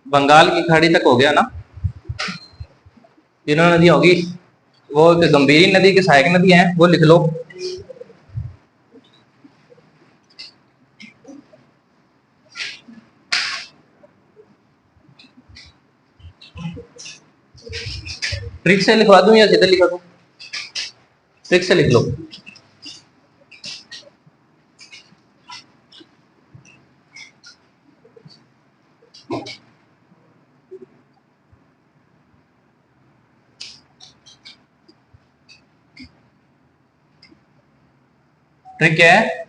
बंगाल की खाड़ी तक हो गया ना, तीनों नदी होगी। वो गंभीरी नदी की सहायक नदी है, वो लिख लो। ट्रिक से लिखवा दूं या सीधे लिखवा दूं? ट्रिक से लिख लो। ट्रिक क्या है?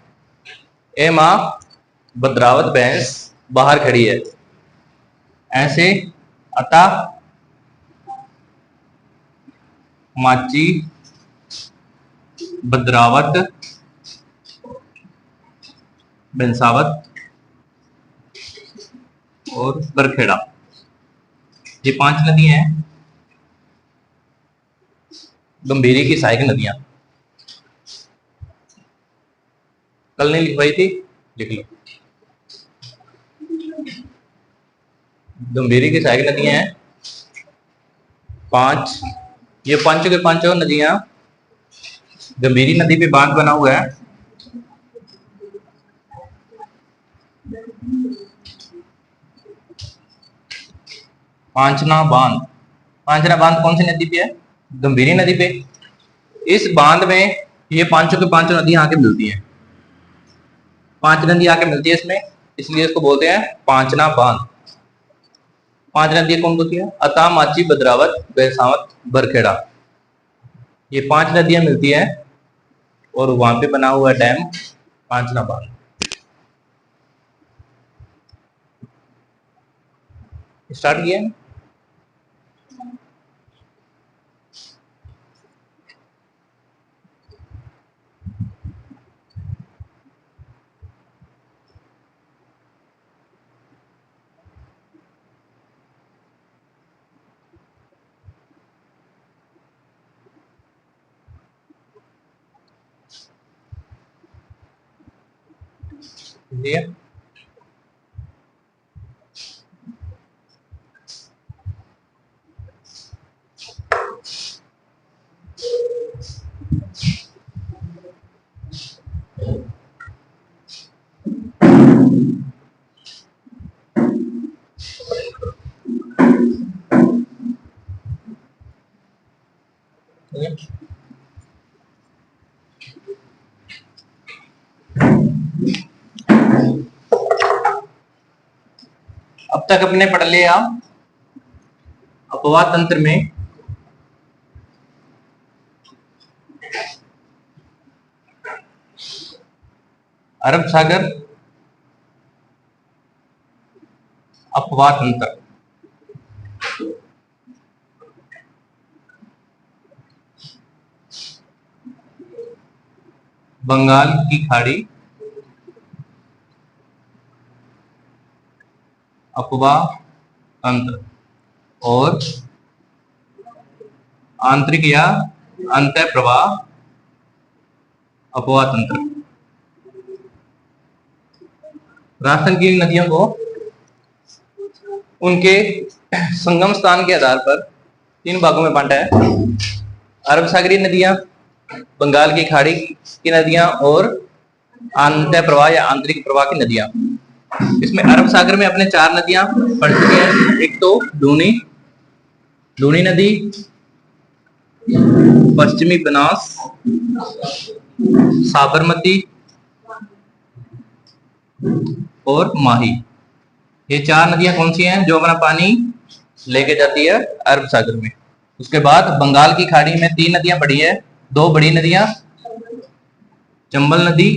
ए माँ भद्रावत भैंस बाहर खड़ी है, ऐसे अता माची भद्रावत बंसावत और बरखेड़ा, ये 5 नदी हैं गंभीरी की सहायक नदियां। कल नहीं लिखवाई थी, लिख लो। गंभीरी की सहायक नदियां हैं 5। ये पांचों के पांचों नदियां, गंभीरी नदी पे बांध बना हुआ है। पांचना बांध, पांचना बांध कौन सी नदी पे है? गंभीरी नदी पे। इस बांध में ये पांचों के पांचों नदियां आके मिलती हैं, 5 नदी आके मिलती है इसमें, इसलिए इसको बोलते हैं पांचना बांध। 5 नदियां कौन कौन सी है? अता माची भद्रावत बैसावत बरखेड़ा, ये 5 नदियां मिलती है और वहां पे बना हुआ डैम पांचना बांध। स्टार्ट किया है। दिया अब तक अपने पढ़ लिया अपवाद तंत्र में अरब सागर अपवाद तंत्र, बंगाल की खाड़ी अपवाह तंत्र और आंतरिक या अंतः प्रवाह अपवाह तंत्र। राजस्थान की नदियों को उनके संगम स्थान के आधार पर 3 भागों में बांटा है। अरब सागरीय नदियां, बंगाल की खाड़ी की नदियां और अंतः प्रवाह या आंतरिक प्रवाह की नदियां। इसमें अरब सागर में अपने 4 नदियां पड़ चुकी हैं। एक तो लूनी नदी, पश्चिमी बनास, साबरमती और माही, ये 4 नदियां कौन सी हैं जो अपना पानी लेके जाती है अरब सागर में। उसके बाद बंगाल की खाड़ी में 3 नदियां पड़ी है, 2 बड़ी नदियां, चंबल नदी,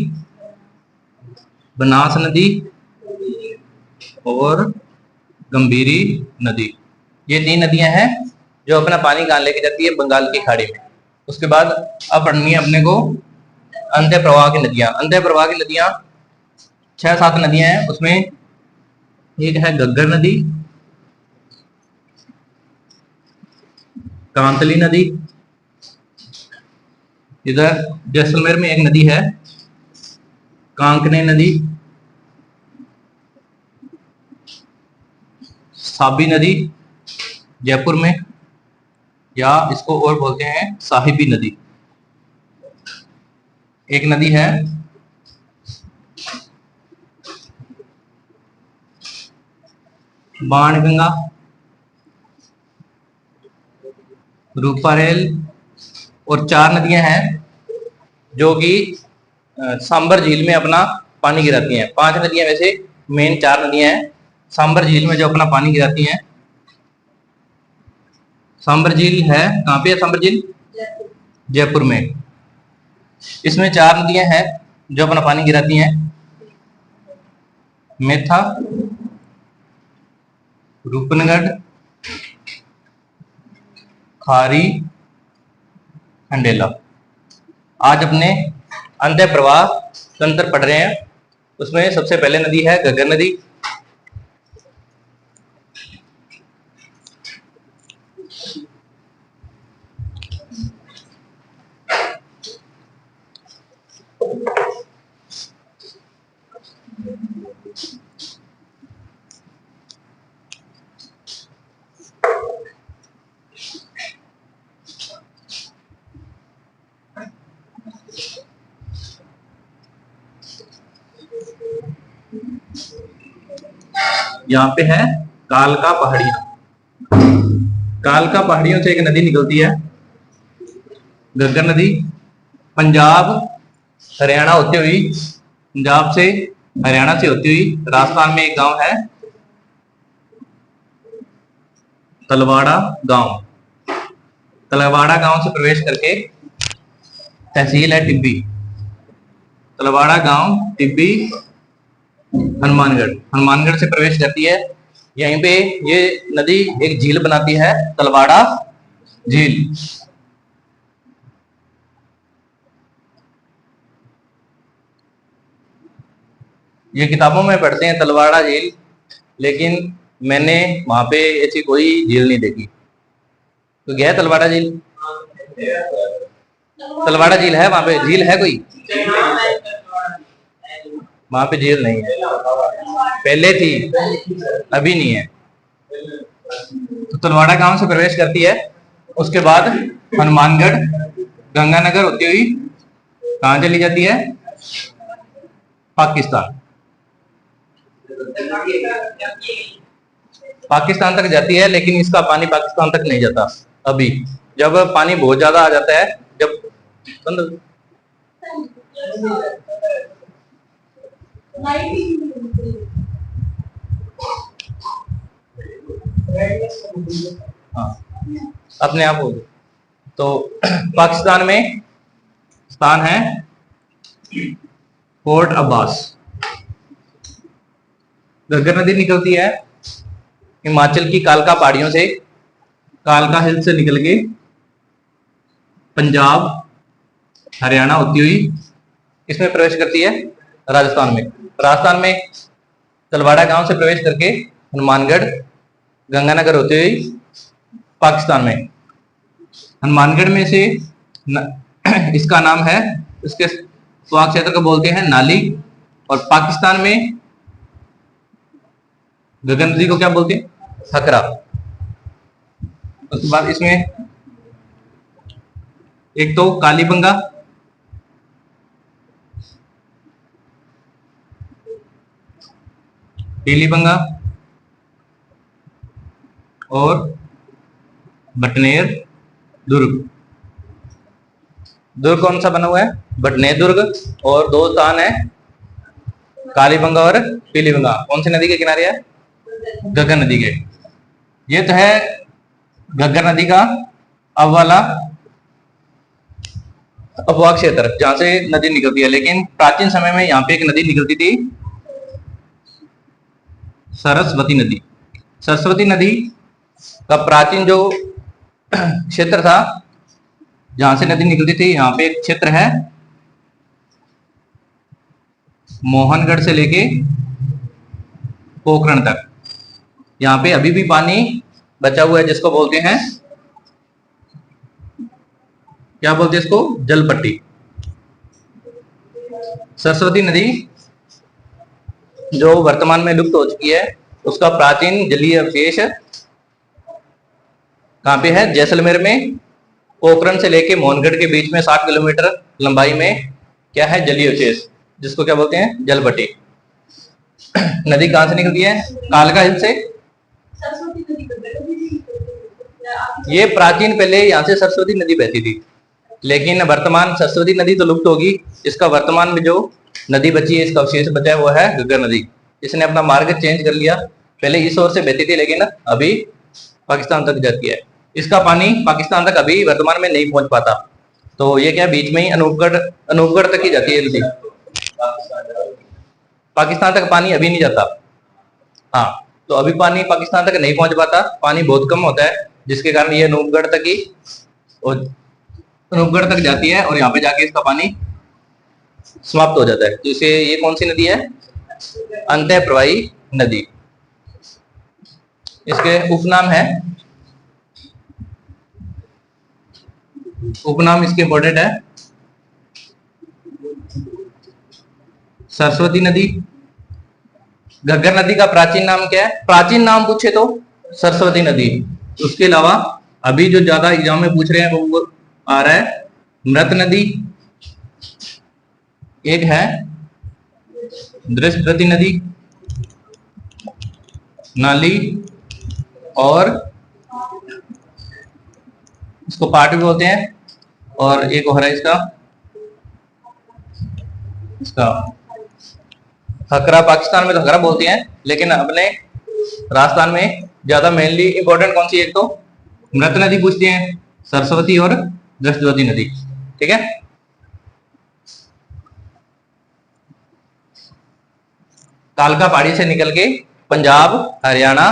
बनास नदी और गंभीरी नदी, ये 3 नदियां हैं जो अपना पानी कहाँ लेके जाती है? बंगाल की खाड़ी में। उसके बाद अब पढ़नी है अपने को अंतः प्रवाह की नदियां। अंतः प्रवाह की नदियां 6-7 नदियां हैं, उसमें एक है घग्गर नदी, कांतली नदी, इधर जैसलमेर में एक नदी है कांकने नदी, साबी नदी जयपुर में, या इसको और बोलते हैं साहिबी नदी। एक नदी है बाणगंगा, रूपारेल, और 4 नदियां हैं जो कि सांबर झील में अपना पानी गिराती हैं। 5 नदियां में से मेन 4 नदियां हैं सांबर झील में जो अपना पानी गिराती हैं। सांबर झील है कहाँ पे है? सांबर झील जयपुर में। इसमें 4 नदियां हैं जो अपना पानी गिराती हैं, मेथा, रूपनगढ़, खारी, खंडेला। आज अपने अंतः प्रवाह तंत्र पढ़ रहे हैं। उसमें सबसे पहले नदी है घग्गर नदी। यहाँ पे है कालका पहाड़ियां। कालका पहाड़ियों से एक नदी निकलती है घग्गर नदी। पंजाब हरियाणा होती हुई, पंजाब से हरियाणा से होती हुई राजस्थान में एक गांव है तलवाड़ा गांव। तलवाड़ा गांव से प्रवेश करके तहसील है टिब्बी। तलवाड़ा गांव, टिब्बी, हनुमानगढ़। हनुमानगढ़ से प्रवेश करती है। यहीं पे ये नदी एक झील बनाती है, तलवाड़ा झील। ये किताबों में पढ़ते हैं तलवाड़ा झील, लेकिन मैंने वहां पे ऐसी कोई झील नहीं देखी। तो गया तलवाड़ा झील? तलवाड़ा झील है वहां पे? झील है कोई? वहां पे झील नहीं है, पहले थी अभी नहीं है। तो तलवाड़ा गांव से प्रवेश करती है, उसके बाद हनुमानगढ़, गंगानगर होती हुई कहां चली जाती है? पाकिस्तान। पाकिस्तान तक जाती है, लेकिन इसका पानी पाकिस्तान तक नहीं जाता अभी। जब पानी बहुत ज्यादा आ जाता है, जब हाँ अपने आप हो। तो पाकिस्तान में स्थान है पोर्ट अब्बास। घग्गर नदी निकलती है हिमाचल की कालका पहाड़ियों से, कालका हिल से निकल के पंजाब हरियाणा होती हुई इसमें प्रवेश करती है राजस्थान में। राजस्थान में तलवाड़ा गांव से प्रवेश करके हनुमानगढ़, गंगानगर होते हुए पाकिस्तान में। हनुमानगढ़ में से इसका नाम है, इसके स्वास्थ्य क्षेत्र को बोलते हैं नाली। और पाकिस्तान में घग्गर नदी को क्या बोलते हैं? हकरा। उसके बाद इसमें एक तो कालीबंगा, पीलीबंगा और बटनेर दुर्ग। दुर्ग कौन सा बना हुआ है? बटनेर दुर्ग। और 2 स्थान है कालीबंगा और पीलीबंगा। कौन सी नदी के किनारे है? घग्गर नदी के। ये तो है घग्गर नदी का अब वाला अपवाह क्षेत्र जहां से नदी निकलती है। लेकिन प्राचीन समय में यहाँ पे एक नदी निकलती थी, सरस्वती नदी। सरस्वती नदी का प्राचीन जो क्षेत्र था जहां से नदी निकलती थी, यहाँ पे एक क्षेत्र है मोहनगढ़ से लेके पोखरण तक। यहाँ पे अभी भी पानी बचा हुआ है, जिसको बोलते हैं, क्या बोलते हैं इसको? जलपट्टी। सरस्वती नदी जो वर्तमान में लुप्त हो चुकी है, उसका प्राचीन जलीय अवशेष कहाँ पे है? जैसलमेर में। पोखरण से लेके मोहनगढ़ के बीच में 60 किलोमीटर लंबाई में क्या है? जलीय अवशेष, जिसको क्या बोलते हैं? जलभट्टी। नदी कहां से निकलती है? कालका हिल से। ये प्राचीन पहले यहाँ से सरस्वती नदी बहती थी, लेकिन वर्तमान सरस्वती नदी तो लुप्त होगी। इसका वर्तमान में जो नदी बची है, इसका अवशेष बचा है, वो है घग्गर नदी। इसने अपना मार्ग चेंज कर लिया, पहले इस ओर से बहती थी लेकिन अभी पाकिस्तान तक जाती है। इसका पानी पाकिस्तान तक अभी वर्तमान में नहीं पहुंच पाता, तो ये क्या बीच में ही अनूपगढ़ तक ही जाती है नदी। पाकिस्तान तक पानी अभी नहीं जाता। हाँ, तो अभी पानी पाकिस्तान तक नहीं पहुंच पाता, पानी बहुत कम होता है, जिसके कारण ये अनूपगढ़ तक ही अनूपगढ़ तक जाती है और यहाँ पे जाके इसका पानी समाप्त हो जाता है। तो इसे ये कौन सी नदी है? अंतः प्रवाही नदी। इसके उपनाम है, उपनाम इसके इंपॉर्टेंट है, सरस्वती नदी। घग्गर नदी का प्राचीन नाम क्या है? प्राचीन नाम पूछे तो सरस्वती नदी। उसके अलावा अभी जो ज्यादा एग्जाम में पूछ रहे हैं वो आ रहा है मृत नदी, एक है दृष्टि नदी, नाली, और इसको पाट भी बोलते हैं, और एक और है इसका हकरा। पाकिस्तान में तो हकरा बोलते हैं, लेकिन अपने राजस्थान में ज्यादा मेनली इंपॉर्टेंट कौन सी? एक तो मृत नदी पूछते हैं, सरस्वती और दृष्टि नदी। ठीक है, कालका पहाड़ी से निकल के पंजाब, हरियाणा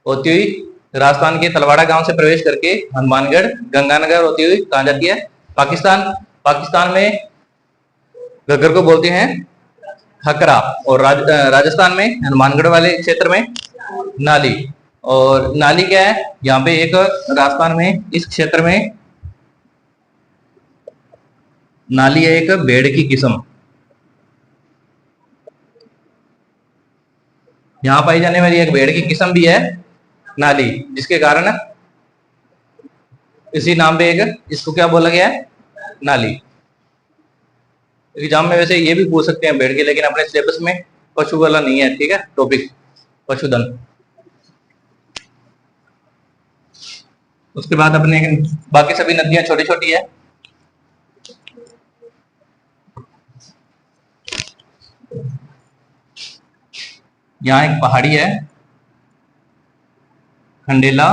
होती हुई राजस्थान के तलवाड़ा गांव से प्रवेश करके हनुमानगढ़, गंगानगर होती हुई कहां जाती है? पाकिस्तान। पाकिस्तान में घग्गर को बोलते हैं हकरा, और राजस्थान में हनुमानगढ़ वाले क्षेत्र में नाली। और नाली क्या है? यहाँ पे एक राजस्थान में इस क्षेत्र में नाली है एक भेड़ की किस्म, यहां पाई जाने वाली एक भेड़ की किस्म भी है नाली, जिसके कारण इसी नाम पे एक इसको क्या बोला गया है? नाली। एग्जाम में वैसे ये भी पूछ सकते हैं भेड़ के, लेकिन अपने सिलेबस में पशु वाला नहीं है। ठीक है, टॉपिक पशुधन। उसके बाद अपने बाकी सभी नदियां छोटी छोटी है। यहाँ एक पहाड़ी है, खंडेला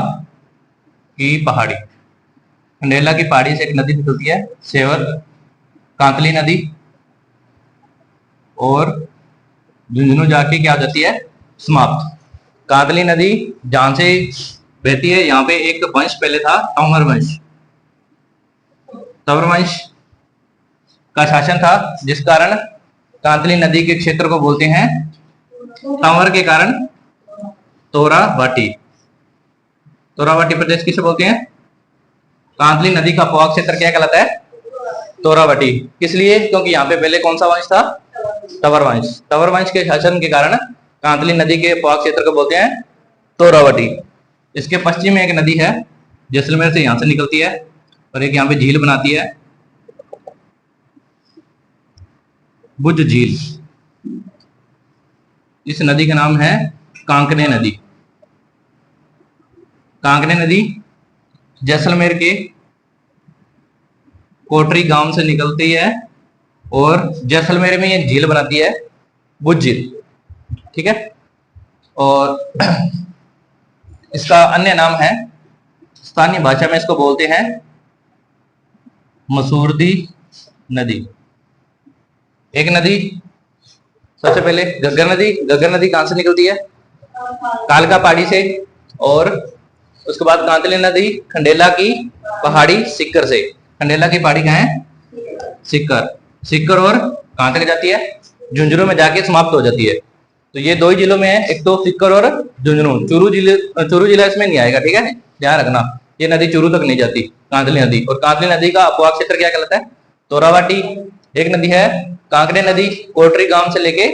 की पहाड़ी। खंडेला की पहाड़ी से एक नदी निकलती है, सेवर कांतली नदी, और झुंझुनू जाके क्या हो जाती है? समाप्त। कांतली नदी जहां से बहती है, यहाँ पे एक वंश पहले था, तंवर वंश। तंवर वंश का शासन था, जिस कारण कांतली नदी के क्षेत्र को बोलते हैं तंवर के कारण तोरावाटी। तोरावाटी प्रदेश किसे बोलते हैं? कांतली नदी का पवाक क्षेत्र क्या कहलाता है? तोरावाटी। किस लिए? क्योंकि यहाँ पे पहले कौन सा वंश था? तंवर वंश। तंवर वंश के शासन के कारण कांतली नदी के पवाक क्षेत्र को बोलते हैं तोरावाटी। इसके पश्चिम में एक नदी है, जैसलमेर से यहां से निकलती है, और एक यहाँ पे झील बनाती है, बुज झील। इस नदी का नाम है कांकने नदी। कांकने नदी जैसलमेर के कोटरी गांव से निकलती है, और जैसलमेर में ये झील बनाती है, बुज झील। ठीक है, और इसका अन्य नाम है, स्थानीय भाषा में इसको बोलते हैं मसूरदी नदी। एक नदी सबसे पहले घग्गर नदी। घग्गर नदी कहां से निकलती है? कालका पहाड़ी से, और उसके बाद कांतली नदी खंडेला की पहाड़ी सिक्कर से। खंडेला की पहाड़ी कहाँ है? सिक्कर। सिक्कर और कहां तक जाती है? झुंझुनू में जाके समाप्त हो जाती है। तो ये दो ही जिलों में है, एक तो सिक्कर और झुंझुनू। चूरू जिला इसमें नहीं आएगा। ठीक है, ध्यान रखना, ये नदी चूरू तक नहीं जाती, कांतली नदी। और कांतली नदी का अपवाद क्षेत्र क्या कहलाता है? तोरावाटी। एक नदी है कांकरे नदी, कोटरी गांव से लेके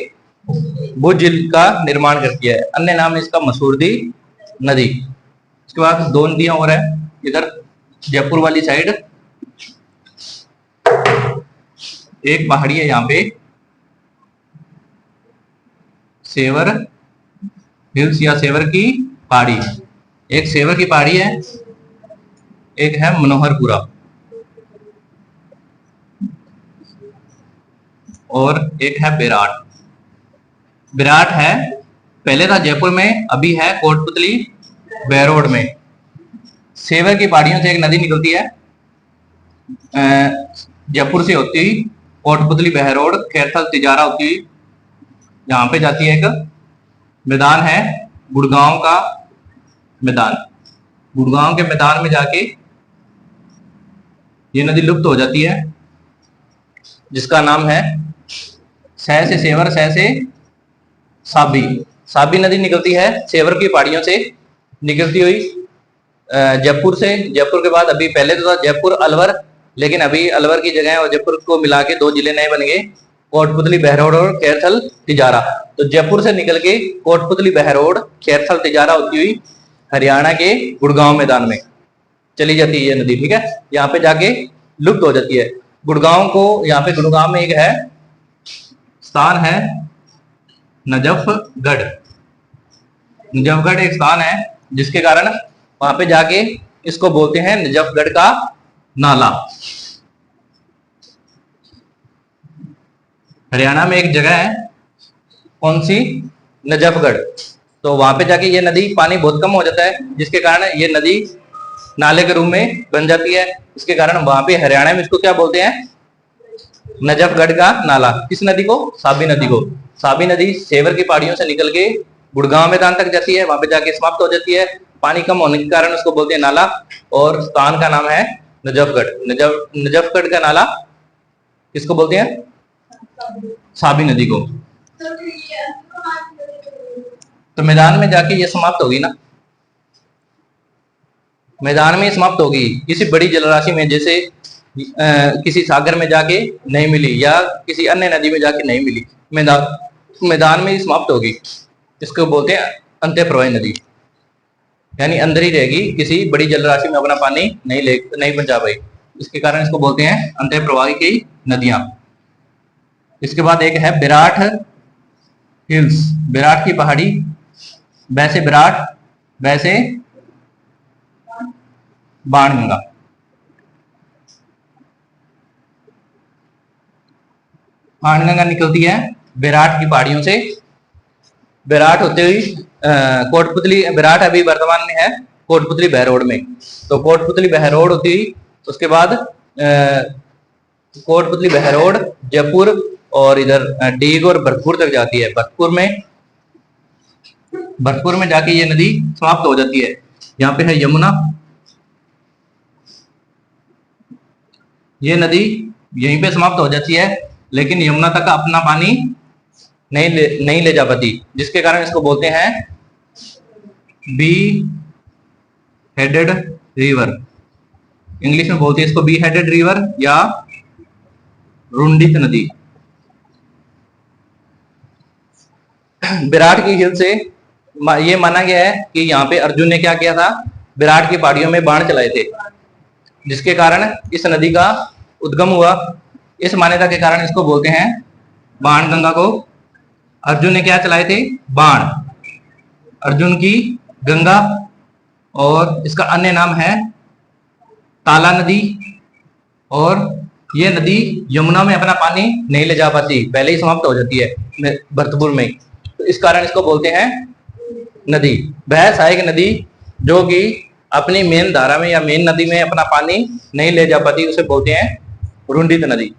भुज झील का निर्माण करती है। अन्य नाम इसका मसूरदी नदी। इसके बाद दो नदियां और है इधर जयपुर वाली साइड। एक पहाड़ी है यहाँ पे सेवर हिल्स या सेवर की पहाड़ी, एक सेवर की पहाड़ी है, एक है मनोहरपुरा और एक है विराट। विराट है पहले था जयपुर में, अभी है कोटपुतली बहरोड में। सेवर की पहाड़ियों से एक नदी निकलती है जयपुर से होती हुई कोटपुतली बहरोड खैरथल तिजारा होती हुई यहाँ पे जाती है। एक मैदान है गुड़गांव का मैदान, गुड़गांव के मैदान में जाके ये नदी लुप्त हो जाती है जिसका नाम है सह से सेवर, सह से साबी। साबी नदी निकलती है सेवर की पहाड़ियों से निकलती हुई जयपुर से। जयपुर के बाद अभी पहले तो था जयपुर अलवर, लेकिन अभी अलवर की जगह और जयपुर को मिला के दो जिले नए बन गए, कोटपुतली बहरोड और खैरथल तिजारा। तो जयपुर से निकल के कोटपुतली बहरोड खैरथल तिजारा होती हुई हरियाणा के गुड़गांव मैदान में चली जाती है ये नदी। ठीक है, यहाँ पे जाके लुप्त हो जाती है। गुड़गांव को यहाँ पे गुड़गांव में एक है स्थान है नजफगढ़। नजफगढ़ एक स्थान है जिसके कारण वहां पे जाके इसको बोलते हैं नजफगढ़ का नाला। हरियाणा में एक जगह है कौन सी, नजफगढ़। तो वहां पे जाके ये नदी पानी बहुत कम हो जाता है जिसके कारण ये नदी नाले के रूप में बन जाती है। इसके कारण वहां पे हरियाणा में इसको क्या बोलते हैं, नजफगढ़ का नाला। किस नदी को, साबी नदी को। साबी नदी सेवर की पहाड़ियों से निकल के गुड़गांव मैदान तक जाती है, वहां पे जाके समाप्त हो जाती है। पानी कम होने के कारण उसको बोलते हैं नाला और स्थान का नाम है नजफगढ़। नजफगढ़ का नाला किसको बोलते हैं, साबी नदी को। तो मैदान में जाके ये समाप्त होगी ना, मैदान में समाप्त होगी। किसी बड़ी जलराशि में जैसे किसी सागर में जाके नहीं मिली या किसी अन्य नदी में जाके नहीं मिली, मैदान में ही समाप्त होगी। इसको बोलते हैं अंत्य प्रवाही नदी, यानी अंदर ही रहेगी, किसी बड़ी जलराशि में अपना पानी नहीं पहुंचा पाई। इसके कारण इसको बोलते हैं अंत्य प्रवाही की नदियां। इसके बाद एक है विराट हिल्स, विराट की पहाड़ी। वैसे विराट, वैसे बाणगंगा। बाणगंगा निकलती है विराट की पहाड़ियों से। विराट होते हुई कोटपुतली, विराट अभी वर्तमान में है कोटपुतली बहरोड में। तो कोटपुतली बहरोड होती हुई उसके बाद कोटपुतली बहरोड जयपुर और इधर डीग और भरतपुर तक जाती है। भरतपुर में जाके ये नदी समाप्त हो जाती है। यहाँ पे है यमुना, ये नदी यहीं पे समाप्त हो जाती है, लेकिन यमुना तक अपना पानी नहीं ले जा पाती, जिसके कारण इसको बोलते हैं बी हेडेड रिवर। इंग्लिश में बोलते हैं इसको बी हेडेड रिवर या रुंडित नदी। विराट की हिल से ये माना गया है कि यहाँ पे अर्जुन ने क्या किया था, विराट की पहाड़ियों में बाण चलाए थे, जिसके कारण इस नदी का उद्गम हुआ। इस मान्यता के कारण इसको बोलते हैं बाण गंगा को। अर्जुन ने क्या चलाए थे, बाण, अर्जुन की गंगा। और इसका अन्य नाम है ताला नदी। और ये नदी यमुना में अपना पानी नहीं ले जा पाती, पहले ही समाप्त हो जाती है भरतपुर में। तो इस कारण इसको बोलते हैं नदी। वह सहायक नदी जो कि अपनी मेन धारा में या मेन नदी में अपना पानी नहीं ले जा पाती, उसे बोलते हैं रुंडित नदी।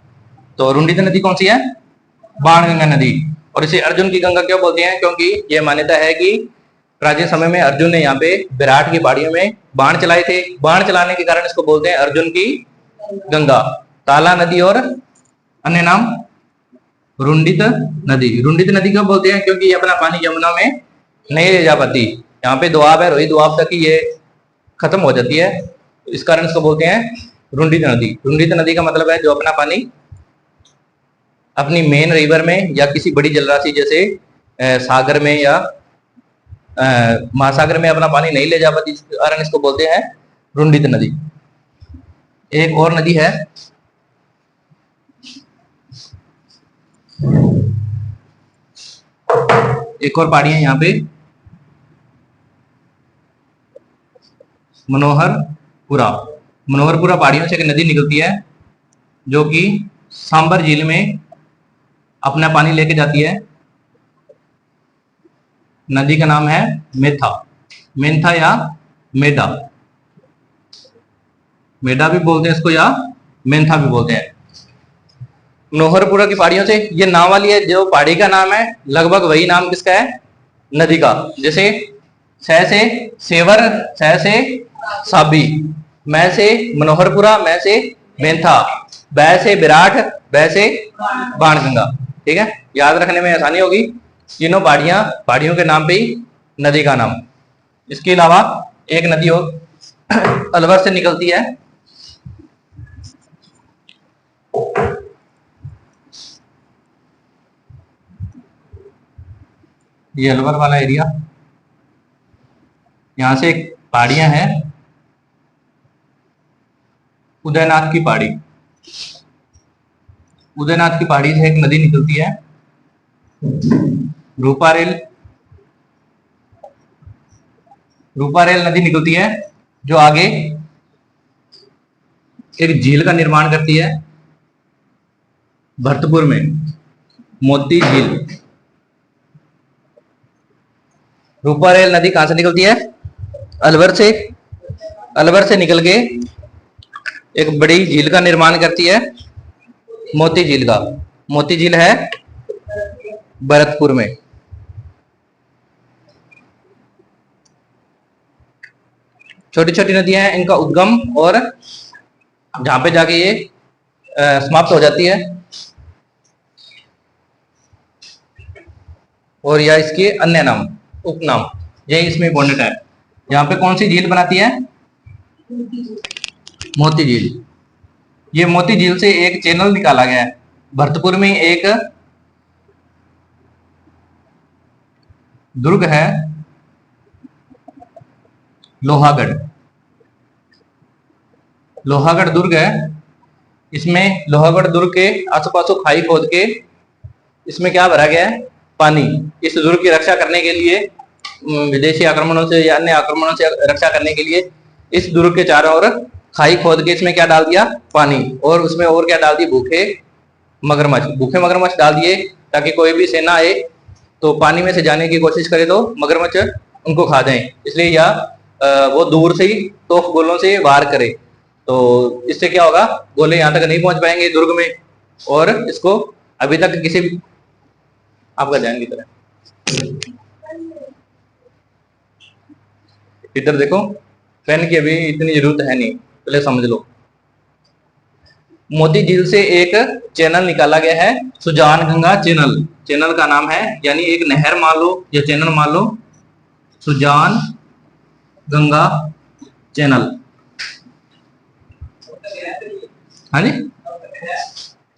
तो रुंडित नदी कौन सी है, बाणगंगा नदी। और इसे अर्जुन की गंगा क्यों बोलते हैं, क्योंकि यह मान्यता है कि प्राचीन समय में अर्जुन ने यहाँ पे विराट की पहाड़ियों में बाण चलाए थे। बाण चलाने के कारण इसको बोलते हैं अर्जुन की गंगा। ताला नदी और अन्य नाम रुंडित नदी। रुंडित नदी क्यों बोलते हैं, क्योंकि ये अपना पानी यमुना में नहीं ले जा पाती। यहाँ पे दोआब है, रोही दोआब तक ही ये खत्म हो जाती है, इस कारण इसको बोलते हैं रुंडित नदी। रुंडित नदी का मतलब है जो अपना पानी अपनी मेन रिवर में या किसी बड़ी जलराशि जैसे सागर में या महासागर में अपना पानी नहीं ले जा पाती, इस कारण इसको बोलते हैं रुंडित नदी। एक और नदी है, एक और पहाड़ी है यहाँ पे, मनोहरपुरा। मनोहरपुरा पहाड़ियों से एक नदी निकलती है जो कि सांबर झील में अपना पानी लेके जाती है। नदी का नाम है मेथा, मेंथा या मेडा, मेडा भी बोलते हैं इसको या मेंथा भी बोलते हैं। मनोहरपुरा की पहाड़ियों से ये नाम वाली है, जो पहाड़ी का नाम है लगभग वही नाम किसका है, नदी का। जैसे सह से सेवर, सह से साबी, मैं से मनोहरपुरा, मैं से मेंथा, बै से विराट, बै से बाणगंगा। ठीक है, याद रखने में आसानी होगी। तीनों पहाड़ियों के नाम पे ही नदी का नाम। इसके अलावा एक नदी और अलवर से निकलती है, ये अलवर वाला एरिया, यहां से एक पहाड़ियां हैं, उदयनाथ की पहाड़ी। उदयनाथ की पहाड़ी से एक नदी निकलती है, रूपारेल। रूपारेल नदी निकलती है जो आगे एक झील का निर्माण करती है भरतपुर में, मोती झील। रूपारेल नदी कहां से निकलती है, अलवर से। अलवर से निकल के एक बड़ी झील का निर्माण करती है, मोती झील का। मोती झील है भरतपुर में। छोटी छोटी नदियां हैं, इनका उद्गम और जहां पे जाके ये समाप्त हो जाती है, और या इसके अन्य नाम, उपनाम, यही इसमें इंपॉर्टेंट है। यहाँ पे कौन सी झील बनाती है, मोती झील। ये मोती झील से एक चैनल निकाला गया है। भरतपुर में एक दुर्ग है, लोहागढ़। लोहागढ़ दुर्ग है, इसमें लोहागढ़ दुर्ग के आसपास खाई खोद के इसमें क्या भरा गया है, पानी। इस दुर्ग की रक्षा करने के लिए, विदेशी आक्रमणों से या अन्य आक्रमणों से रक्षा करने के लिए इस दुर्ग के चारों ओर खाई खोद के इसमें क्या डाल दिया, पानी। और उसमें और क्या डाल दिए, भूखे मगरमच्छ। भूखे मगरमच्छ डाल दिए ताकि कोई भी सेना आए तो पानी में से जाने की कोशिश करे तो मगरमच्छ उनको खा जाए। इसलिए या वो दूर से ही तोप गोलों से वार करे, तो इससे क्या होगा, गोले यहाँ तक नहीं पहुंच पाएंगे दुर्ग में। और इसको अभी तक किसी भी, आपका ध्यान की तरह इधर देखो, पेन की अभी इतनी जरूरत है नहीं, पहले समझ लो। मोती झील से एक चैनल निकाला गया है, सुजान गंगा चैनल। चैनल का नाम है, यानी एक नहर मान लो या चैनल मान लो, सुजान गंगा चैनल। हाँ जी,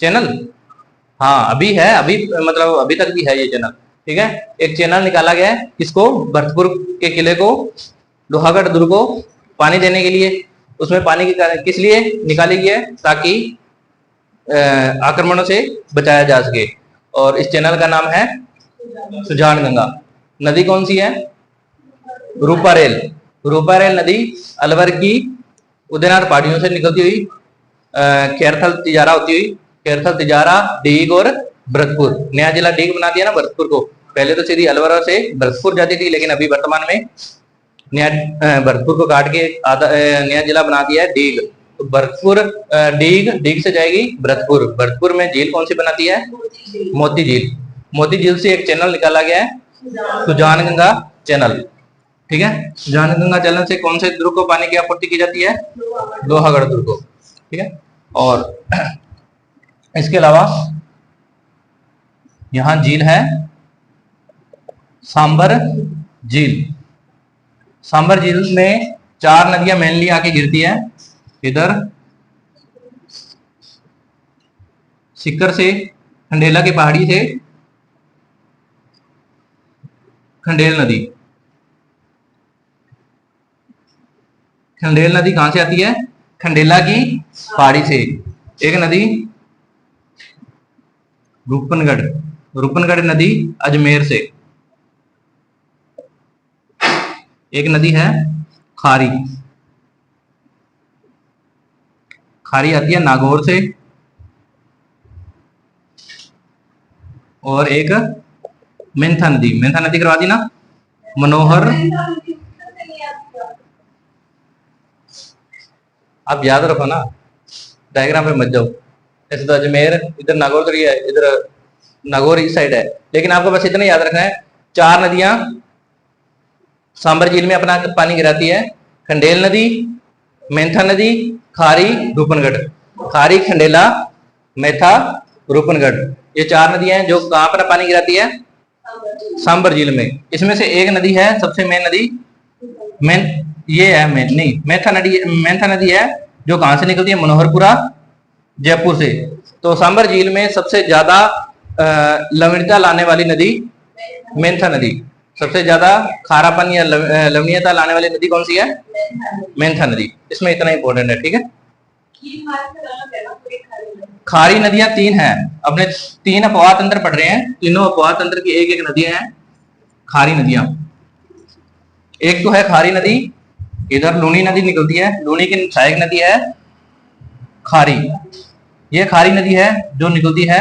चैनल, हाँ अभी है, अभी मतलब अभी तक भी है ये चैनल। ठीक है, एक चैनल निकाला गया है, किसको, भरतपुर के किले को, लोहागढ़ दुर्ग को पानी देने के लिए। उसमें पानी की किस लिए निकाली गई है, ताकि आक्रमणों से बचाया जा सके। और इस चैनल का नाम है सुजान गंगा। नदी कौन सी है, रूपारेल। रूपारेल नदी अलवर की उदयनाथ पहाड़ियों से निकलती हुई खैरथल तिजारा होती हुई, खैरथल तिजारा, डीग और भरतपुर, नया जिला डीग बना दिया ना भरतपुर को। पहले तो सीधी अलवर से भरतपुर जाती थी, लेकिन अभी वर्तमान में नया भरतपुर को काट के नया जिला बना दिया है डीग। तो भरतपुर डीग से जाएगी भरतपुर। भरतपुर में झील कौन सी बनाती है, मोती झील। मोती झील से एक चैनल निकाला गया है, सुजान गंगा चैनल। ठीक है, सुजान गंगा चैनल से कौन से दुर्ग को पानी की आपूर्ति की जाती है, लोहागढ़ दुर्ग को। ठीक है, और इसके अलावा यहां झील है सांबर झील। सांबर झील में 4 नदियां मेनली आके गिरती है। इधर सिक्कर से, खंडेला की पहाड़ी से खंडेल नदी। खंडेल नदी कहां से आती है? खंडेला की पहाड़ी से। एक नदी रूपनगढ़, रूपनगढ़ नदी अजमेर से। एक नदी है खारी, खारी आती है नागौर से। और एक मेंथा नदी, मेंथा नदी करवा दी ना, मनोहर। आप याद रखो ना, डायग्राम पे मत जाओ। ऐसे तो अजमेर इधर नागौर तो है, इधर नागौर इस साइड है, लेकिन आपको बस इतना याद रखना है, 4 नदियां सांबर झील में अपना पानी गिराती है। खंडेल नदी, मेंथा नदी, खारी, रूपनगढ़। खारी, खंडेला, मेथा, रूपनगढ़, ये 4 नदियां हैं जो कहां पर पानी गिराती है? सांबर झील में। इसमें से एक नदी है सबसे मेन नदी, ये है मेन नहीं, मेंथा नदी है जो कहां से निकलती है? मनोहरपुरा, जयपुर से। तो सांबर झील में सबसे ज्यादा लवणीयता लाने वाली नदी मेंथा नदी। सबसे ज्यादा खारापन या लवणीयता लाने वाली नदी कौन सी है? मेंथा नदी। इसमें इतना इंपॉर्टेंट है, ठीक है। खारी नदियां 3 हैं, अपने 3 अपवाह तंत्र पढ़ रहे हैं, तीनों अपवाह तंत्र की एक एक नदियां हैं खारी नदियां। एक तो है खारी नदी, इधर लूनी नदी निकलती है, लूनी की सहायक नदी है खारी। ये खारी नदी है जो निकलती है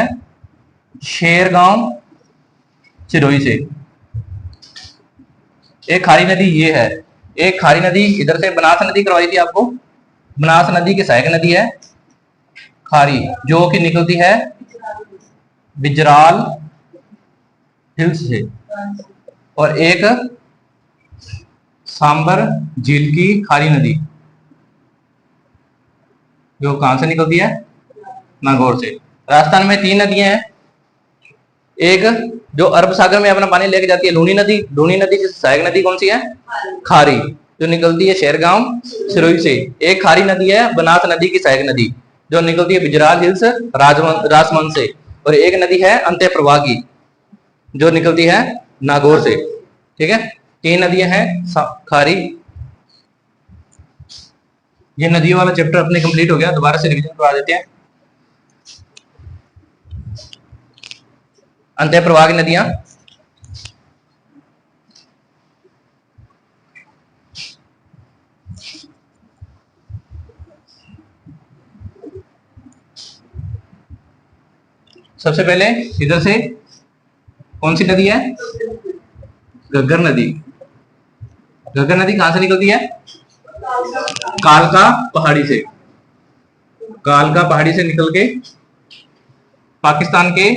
शेरगांव सिरोही से। एक खारी नदी ये है। एक खारी नदी इधर से बनास नदी करवाई थी आपको, बनास नदी की सहायक नदी है खारी, जो कि निकलती है बिजराल हिल्स से। और एक सांबर झील की खारी नदी, जो कहां से निकलती है? नागौर से। राजस्थान में 3 नदियां हैं, एक जो अरब सागर में अपना पानी लेके जाती है लूनी नदी, लूनी नदी की सहायक नदी कौन सी है? खारी, जो निकलती है शेरगांव सिरोही से। एक खारी नदी है बनास नदी की सहायक नदी, जो निकलती है बिजराल हिल्स राजमंद से। और एक नदी है अंत्य प्रवाह की, जो निकलती है नागौर से, ठीक है। 3 नदियां हैं खारी। ये नदियों वाला चैप्टर अपने कंप्लीट हो गया, दोबारा से रिवीजन करवा देते हैं। अंत्य प्रवाह की नदियां, सबसे पहले इधर से कौन सी नदी है? घग्गर नदी। घग्गर नदी कहां से निकलती है? कालका पहाड़ी से। कालका पहाड़ी से निकल के पाकिस्तान के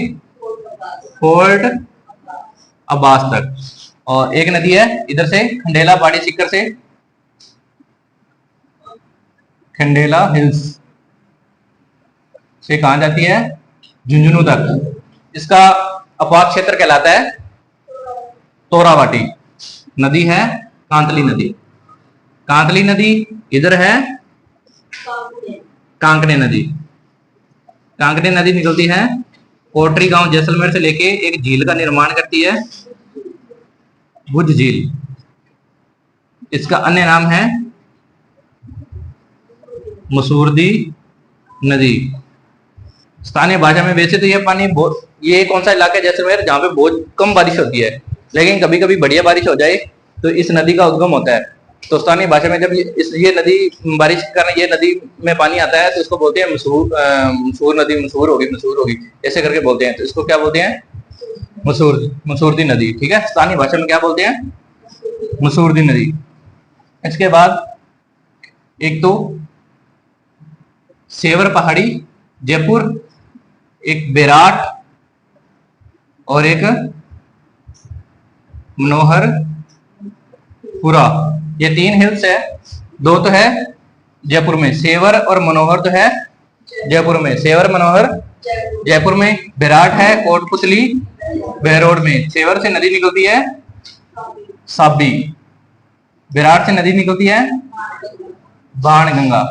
फोर्ट अब्बास तक। और एक नदी है इधर से खंडेला पहाड़ी सीकर से, खंडेला हिल्स से कहां जाती है? झुंझुनू तक। इसका अपवाह क्षेत्र कहलाता है तोरावाटी। नदी है कांतली नदी। कांतली नदी इधर है कांकने नदी। कांकने नदी निकलती है कोटरी गांव जैसलमेर से लेके एक झील का निर्माण करती है, भुज झील। इसका अन्य नाम है मसूरदी नदी। स्थानीय भाषा में वैसे तो ये पानी ये कौन सा इलाका है जैसलमेर, जहाँ पे बहुत कम बारिश होती है, लेकिन कभी कभी बढ़िया बारिश हो जाए तो इस नदी का उद्गम होता है। तो स्थानीय भाषा में जब ये नदी बारिश के कारण ये नदी में पानी आता है तो इसको बोलते हैं मसूर नदी, मशहूर होगी ऐसे करके बोलते हैं। तो इसको क्या बोलते हैं? मसूरदी नदी, ठीक है। स्थानीय भाषा में क्या बोलते हैं? मसूरदी नदी। इसके बाद एक तो सेवर पहाड़ी जयपुर, एक बेराट और एक मनोहरपुरा, ये 3 हिल्स है। 2 तो है जयपुर में, सेवर और मनोहर तो है जयपुर में, सेवर मनोहर जयपुर में। बेराट है कोटपुतली बहरोड में। सेवर से नदी निकलती है साबी, बेराट से नदी निकलती है बाणगंगा,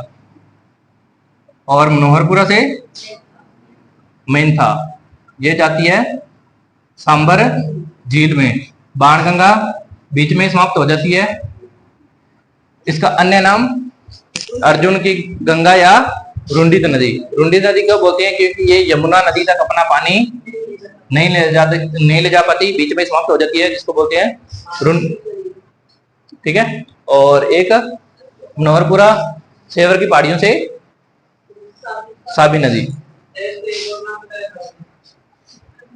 और मनोहरपुरा से मेंथा, ये जाती है सांबर झील में। बाणगंगा बीच में समाप्त हो जाती है। इसका अन्य नाम अर्जुन की गंगा या रुंडित नदी। रुंडित नदी क्यों बोलते हैं? क्योंकि ये यमुना नदी तक अपना पानी नहीं ले जा पाती, बीच में समाप्त हो जाती है, जिसको बोलते हैं रुंड। ठीक है। और एक मनोहरपुरा सेवर की पहाड़ियों से साबी नदी।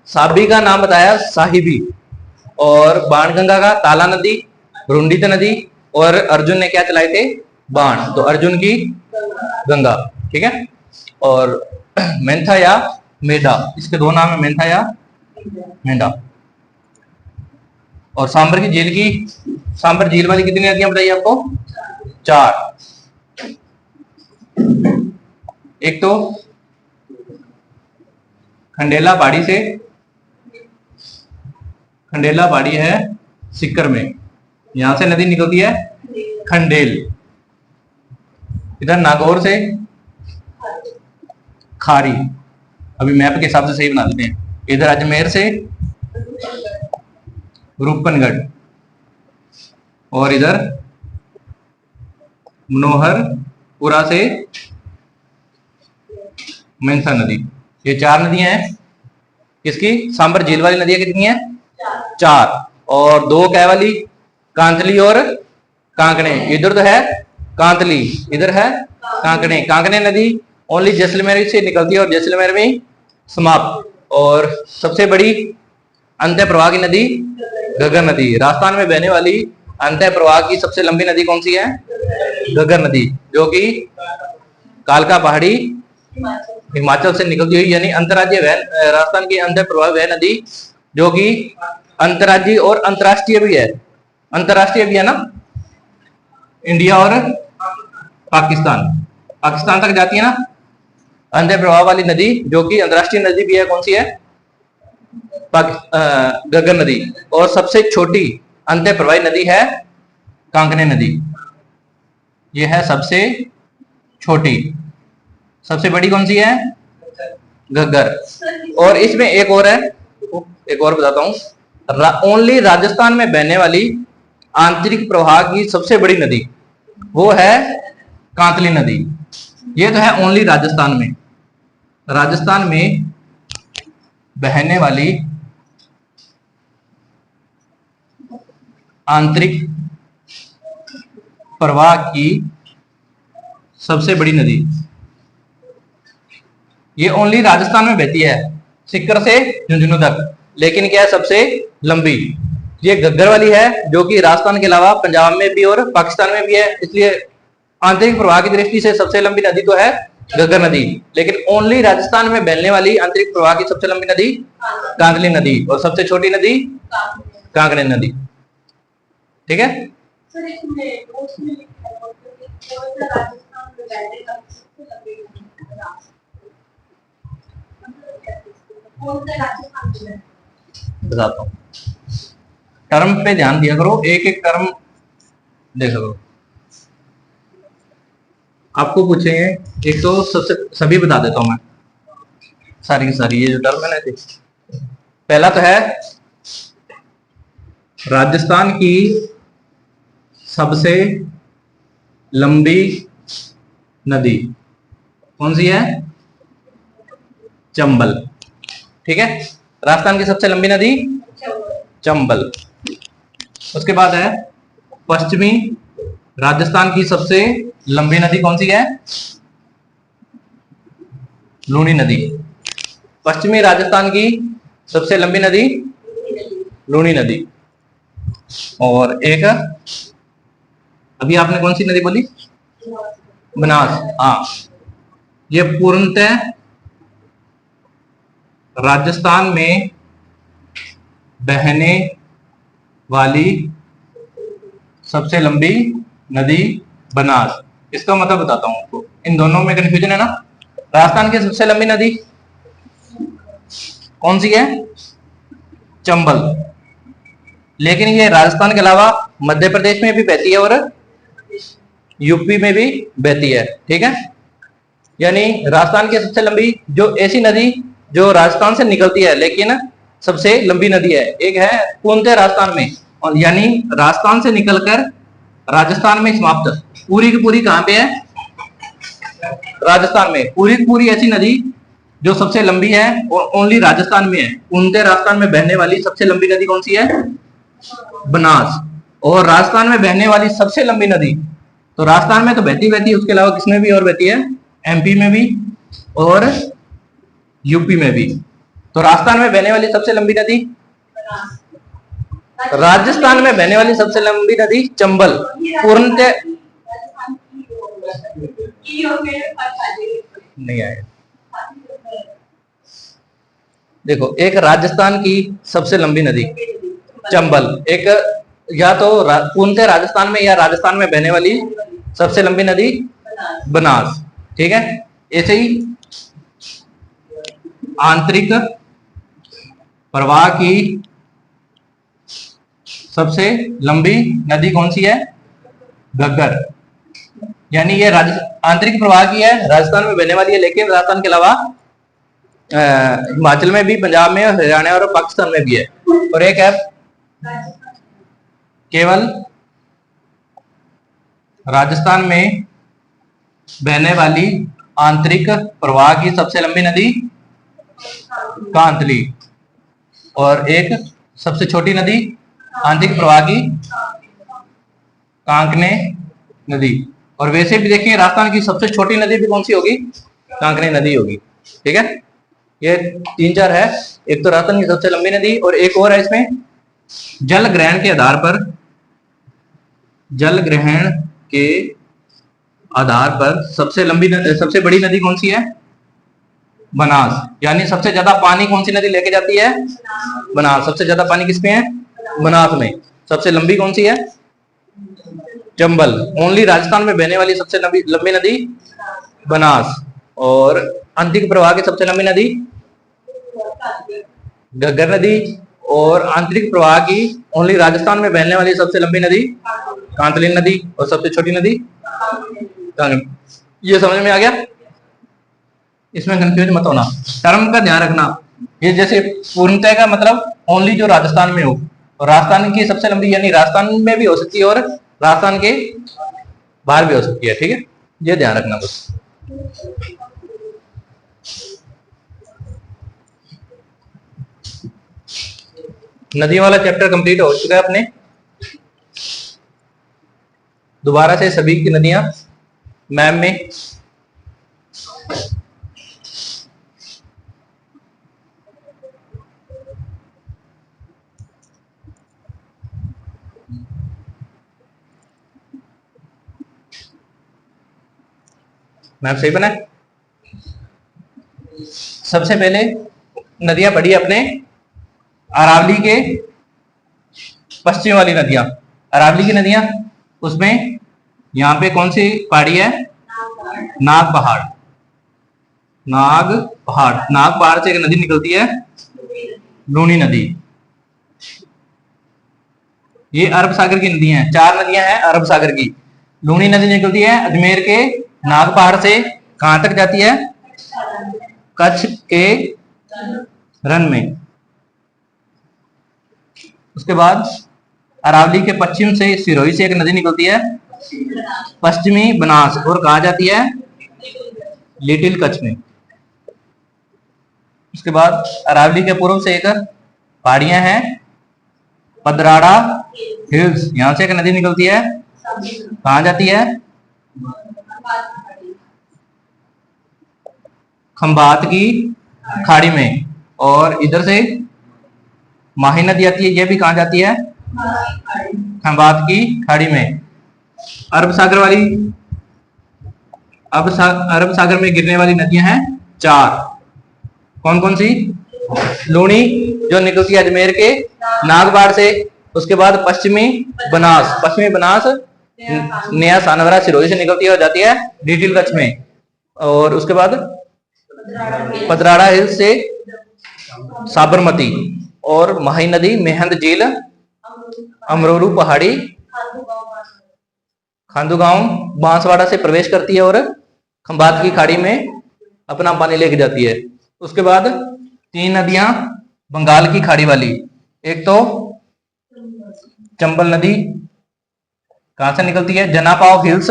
साबी का नाम बताया साहिबी, और बाणगंगा का ताला नदी, रुंडित नदी, और अर्जुन ने क्या चलाए थे? बाण, तो अर्जुन की गंगा। ठीक है। और मेंथा या मेधा, इसके दो नाम है, मेंथा या मेधा। और सांबर झील वाली कितनी नदियां बताइए आपको? 4। एक तो खंडेला पहाड़ी है सिक्कर में, यहां से नदी निकलती है खंडेल। इधर नागौर से खारी, अभी मैप के हिसाब से सही बना देते हैं। इधर अजमेर से रूपनगढ़, और इधर मनोहरपुरा से मेंथा नदी। ये 4 नदियां हैं। किसकी? सांबर झील वाली नदियां कितनी है? 4। और 2 क्या वाली? कांतली और कांकणे। इधर तो है कांतली, इधर है कांकणे। कांकणे नदी ओनली जैसलमेर से निकलती है और जैसलमेर में समाप्त। और सबसे बड़ी अंतः प्रवाह की नदी घग्गर नदी। राजस्थान में बहने वाली अंतः प्रवाह की सबसे लंबी नदी कौन सी है? घग्गर नदी, जो कि कालका पहाड़ी हिमाचल से निकलती हुई, यानी अंतर्राज्यीय वह राजस्थान की अंतः प्रवाह वह नदी जो कि अंतर्राज्यीय और अंतर्राष्ट्रीय भी है। अंतर्राष्ट्रीय भी है ना, इंडिया और पाकिस्तान तक जाती है ना अंतः प्रवाह वाली नदी, जो कि अंतर्राष्ट्रीय नदी भी है। कौन सी है? घग्गर नदी। और सबसे छोटी अंतः प्रवाही नदी है कांकणे नदी। यह है सबसे छोटी। सबसे बड़ी कौन सी है? घग्गर। और इसमें एक और है, एक और बताता हूं। ओनली राजस्थान में बहने वाली आंतरिक प्रवाह की सबसे बड़ी नदी वो है कांतली नदी। ये तो है ओनली राजस्थान में बहने वाली आंतरिक प्रवाह की सबसे बड़ी नदी। ये ओनली राजस्थान में बहती है, सिक्कर से झुंझुनू तक। लेकिन क्या है? सबसे लंबी ये घग्गर वाली है, जो कि राजस्थान के अलावा पंजाब में भी और पाकिस्तान में भी है। इसलिए आंतरिक प्रवाह की दृष्टि से सबसे लंबी नदी तो है घग्गर नदी। लेकिन ओनली राजस्थान में बहने वाली आंतरिक प्रवाह की सबसे लंबी नदी कांकली नदी, और सबसे छोटी नदी कांकणे नदी। ठीक है। बताता हूं, टर्म पे ध्यान दिया करो, एक एक टर्म देखा करो। आपको पूछेंगे, एक तो सबसे सभी बता देता हूं मैं, सारी की सारी ये जो टर्म है ना। पहला तो है राजस्थान की सबसे लंबी नदी कौन सी है? चंबल। ठीक है। राजस्थान की सबसे लंबी नदी चंबल। उसके बाद है पश्चिमी राजस्थान की सबसे लंबी नदी कौन सी है? लूनी नदी। पश्चिमी राजस्थान की सबसे लंबी नदी लूनी नदी। और एक अभी आपने कौन सी नदी बोली? बनास। हाँ, ये पूर्णतः राजस्थान में बहने वाली सबसे लंबी नदी बनास। इसका मतलब बताता हूं आपको, इन दोनों में कंफ्यूजन है ना। राजस्थान की सबसे लंबी नदी कौन सी है? चंबल। लेकिन ये राजस्थान के अलावा मध्य प्रदेश में भी बहती है और यूपी में भी बहती है। ठीक है। यानी राजस्थान की सबसे लंबी जो ऐसी नदी जो राजस्थान से निकलती है लेकिन सबसे लंबी नदी है। एक है पूर्णतः राजस्थान में, और यानी राजस्थान से निकलकर राजस्थान में समाप्त, पूरी की पूरी कहां पे है? राजस्थान में। पूरी की पूरी ऐसी नदी जो सबसे लंबी है और ओनली राजस्थान में है। पूर्णतः राजस्थान में बहने वाली सबसे लंबी नदी कौन सी है? बनास। और राजस्थान में बहने वाली सबसे लंबी नदी, तो राजस्थान में तो बहती बहती है, उसके अलावा किसमें भी और बहती है? एमपी में भी और यूपी में भी। तो राजस्थान में बहने वाली सबसे लंबी नदी, राजस्थान में बहने वाली सबसे लंबी नदी चंबल। पूर्णतः नहीं आए। देखो, एक राजस्थान की सबसे लंबी नदी चंबल, एक या तो पूर्णतः राजस्थान में या राजस्थान में बहने वाली सबसे लंबी नदी बनास। ठीक है, ऐसे ही आंतरिक प्रवाह की सबसे लंबी नदी कौन सी है? घग्गर। यानी ये आंतरिक प्रवाह की है, राजस्थान में बहने वाली है, लेकिन राजस्थान के अलावा हिमाचल में भी, पंजाब में, हरियाणा और पाकिस्तान में भी है। और एक है केवल राजस्थान में बहने वाली आंतरिक प्रवाह की सबसे लंबी नदी कांतली, और एक सबसे छोटी नदी आंतरिक प्रवाह की कांकने नदी। और वैसे भी देखिए, राजस्थान की सबसे छोटी नदी भी कौन सी होगी? कांकने नदी होगी। ठीक है, ये 3-4 है। एक तो राजस्थान की सबसे लंबी नदी, और एक और है इसमें जल ग्रहण के आधार पर, जल ग्रहण के आधार पर सबसे लंबी सबसे बड़ी नदी कौन सी है? बनास। यानी सबसे ज्यादा पानी कौन सी नदी लेके जाती है? बनास। सबसे ज्यादा पानी किसमें है? बनास में। सबसे लंबी कौन सी है? चंबल। ओनली राजस्थान में बहने वाली सबसे लंबी नदी बनास। और आंतरिक प्रवाह की सबसे लंबी नदी घग्गर नदी। और आंतरिक प्रवाह की ओनली राजस्थान में बहने वाली सबसे लंबी नदी कांतली नदी, और सबसे छोटी नदी ये समझ में आ गया? इसमें कंफ्यूज मत होना, टर्म का ध्यान रखना। ये जैसे पूर्णतः का मतलब ओनली जो राजस्थान में हो, और राजस्थान की सबसे लंबी यानी राजस्थान में भी हो सकती है और राजस्थान के बाहर भी हो सकती है। ठीक है, ये ध्यान रखना बस। नदी वाला चैप्टर कंप्लीट हो चुका है अपने। दोबारा से सभी की नदियां मैम में मैम सही बना। सबसे पहले नदियां पढ़ी अपने अरावली के पश्चिम वाली नदियां। अरावली की नदियां, उसमें यहाँ पे कौन सी पहाड़ी है? नाग पहाड़। नाग पहाड़, नाग पहाड़ से एक नदी निकलती है, लूनी नदी। ये अरब सागर की नदी है। 4 नदियां हैं अरब सागर की। लूनी नदी निकलती है अजमेर के नाग पहाड़ से, कहां तक जाती है? कच्छ के रन में। उसके बाद अरावली के पश्चिम से सिरोही से एक नदी निकलती है, पश्चिमी बनास, और कहा जाती है? लिटिल कच्छ में। उसके बाद अरावली के पूर्व से एक पहाड़ियां हैं, पदराड़ा हिल्स, यहां से एक नदी निकलती है, कहां जाती है? खंबात की खाड़ी में। और इधर से माही नदी आती है, यह भी कहां जाती है? खंबात की खाड़ी में। अरब सागर वाली, अरब सागर में गिरने वाली नदियां हैं 4। कौन कौन सी? लूनी जो निकलती है अजमेर के नागबाड़ से। उसके बाद पश्चिमी बनास, पश्चिमी बनास नया सानवरा सिरोही से निकलती है और जाती है लिटिल कच्छ में। और उसके बाद पदराड़ा हिल्स से साबरमती, और माही नदी मेहंद झील, अमरोरू पहाड़ी, खांदूगांव, बांसवाड़ा से प्रवेश करती है और खंबात की खाड़ी में अपना पानी लेके जाती है। उसके बाद 3 नदियां बंगाल की खाड़ी वाली, एक तो चंबल नदी कहां से निकलती है, Janapav hills,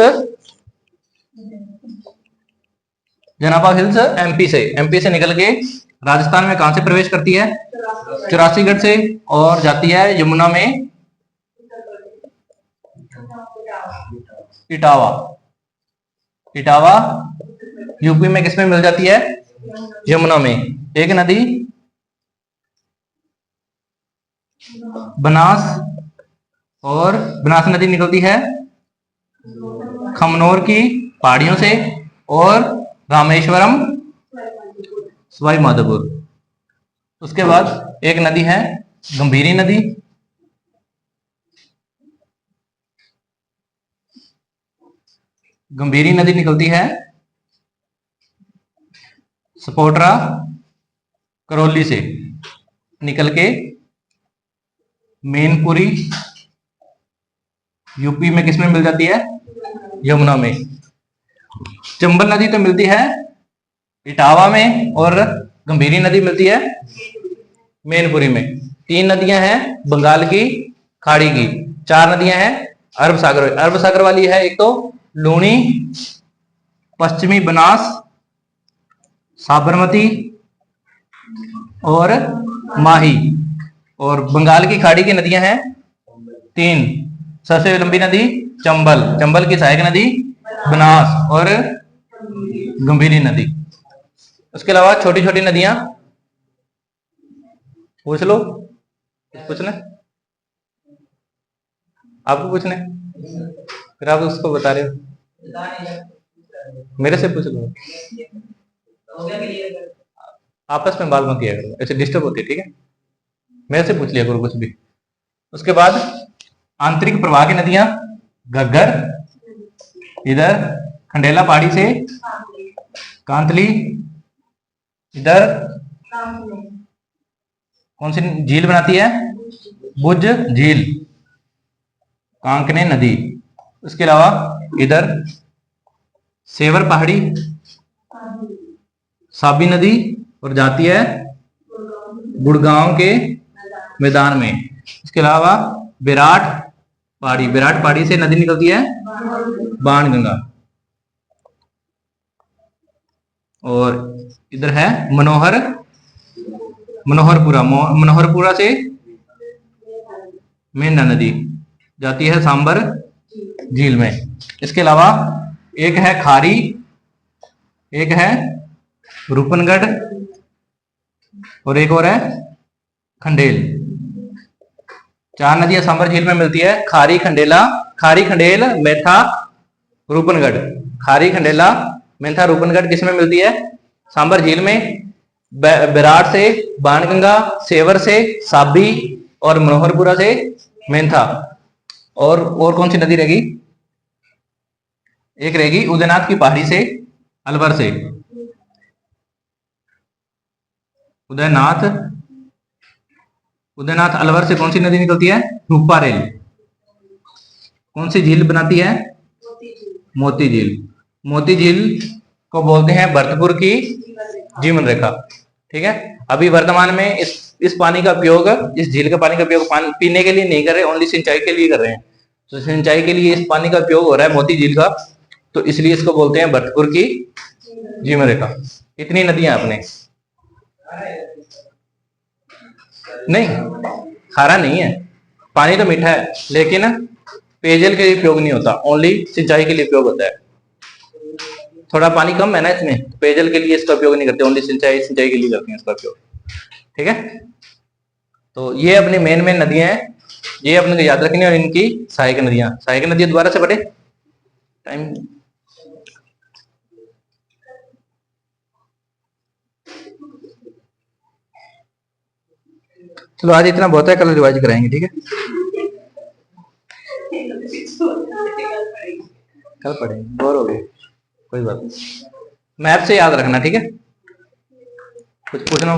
Janapav hills MP से निकल के राजस्थान में कहां से प्रवेश करती है, चौरासीगढ़ से, और जाती है यमुना में इटावा, इटावा यूपी में किसमें मिल जाती है, यमुना में। एक नदी बनास, और बनास नदी निकलती है खमनोर की पहाड़ियों से, और रामेश्वरम सवाई माधोपुर। उसके बाद एक नदी है गंभीरी नदी, गंभीरी नदी निकलती है सपोटरा करौली से निकल के मैनपुरी यूपी में किसमें मिल जाती है, यमुना में। चंबल नदी तो मिलती है इटावा में, और गंभीरी नदी मिलती है मैनपुरी में। तीन नदियां हैं बंगाल की खाड़ी की, चार नदियां हैं अरब सागर, अरब सागर वाली है एक तो लूनी, पश्चिमी बनास, साबरमती और माही। और बंगाल की खाड़ी की नदियां हैं तीन, सबसे लंबी नदी चंबल, चंबल की सहायक नदी बनास और गंभीरी नदी। उसके अलावा छोटी छोटी नदियां पूछ लो, पूछना आपको, पूछना फिर आप उसको बता रहे हो, मेरे से पूछ लो, आपस में बात मत किया करो, ऐसे डिस्टर्ब होती है, ठीक है, मेरे से पूछ लिया करो कुछ भी। उसके बाद आंतरिक प्रवाह की नदियां, घग्गर इधर खंडेला पहाड़ी से, कांतली इधर कौन सी झील बनाती है, बुज झील, कांकने नदी। उसके अलावा इधर सेवर पहाड़ी, साबी नदी, और जाती है गुड़गांव के मैदान में। इसके अलावा विराट पहाड़ी, विराट पहाड़ी से नदी निकलती है बाणगंगा। और इधर है मनोहरपुरा, मनोहरपुरा से मेना नदी जाती है सांबर झील में। इसके अलावा एक है खारी, एक है रूपनगढ़, और एक और है खंडेल। चार नदियां सांबर झील में मिलती है, खारी खंडेला, खारी खंडेल मेथा रूपनगढ़, खारी खंडेला मेथा रूपनगढ़ किस में मिलती है, सांबर झील में। विराट से बाणगंगा, सेवर से साबी, और मनोहरपुरा से मेंथा। और कौन सी नदी रहेगी, एक रहेगी उदयनाथ की पहाड़ी से, अलवर से, उदयनाथ, उदयनाथ अलवर से कौन सी नदी निकलती है, रूपा रेल। कौन सी झील बनाती है, मोती झील। मोती झील को बोलते हैं भरतपुर की जीवन रेखा, ठीक है। अभी वर्तमान में इस पानी का उपयोग, इस झील के पानी का उपयोग पीने के लिए नहीं कर रहे, ओनली सिंचाई के लिए कर रहे हैं। तो सिंचाई के लिए इस पानी का उपयोग हो रहा है मोती झील का, तो इसलिए इसको बोलते हैं भरतपुर की जीवन रेखा। इतनी नदियां अपने, नहीं खारा नहीं है, पानी तो मीठा है, लेकिन पेयजल के लिए उपयोग नहीं होता, ओनली सिंचाई के लिए उपयोग होता है। थोड़ा पानी कम है ना इसमें, पेयजल के लिए इसका उपयोग नहीं करते, ओनली सिंचाई के लिए करते हैं इसका उपयोग, ठीक है। तो ये अपनी मेन नदियां हैं, ये अपने को याद रखनी है। और इनकी सहायक नदियां दोबारा से पढ़े, टाइम चलो आज इतना बहुत है, कल रिवाइज कराएंगे, ठीक है, कल पढ़ेंगे, बोर हो गए, कोई बात नहीं। मैप से याद रखना, ठीक है, कुछ पूछना हो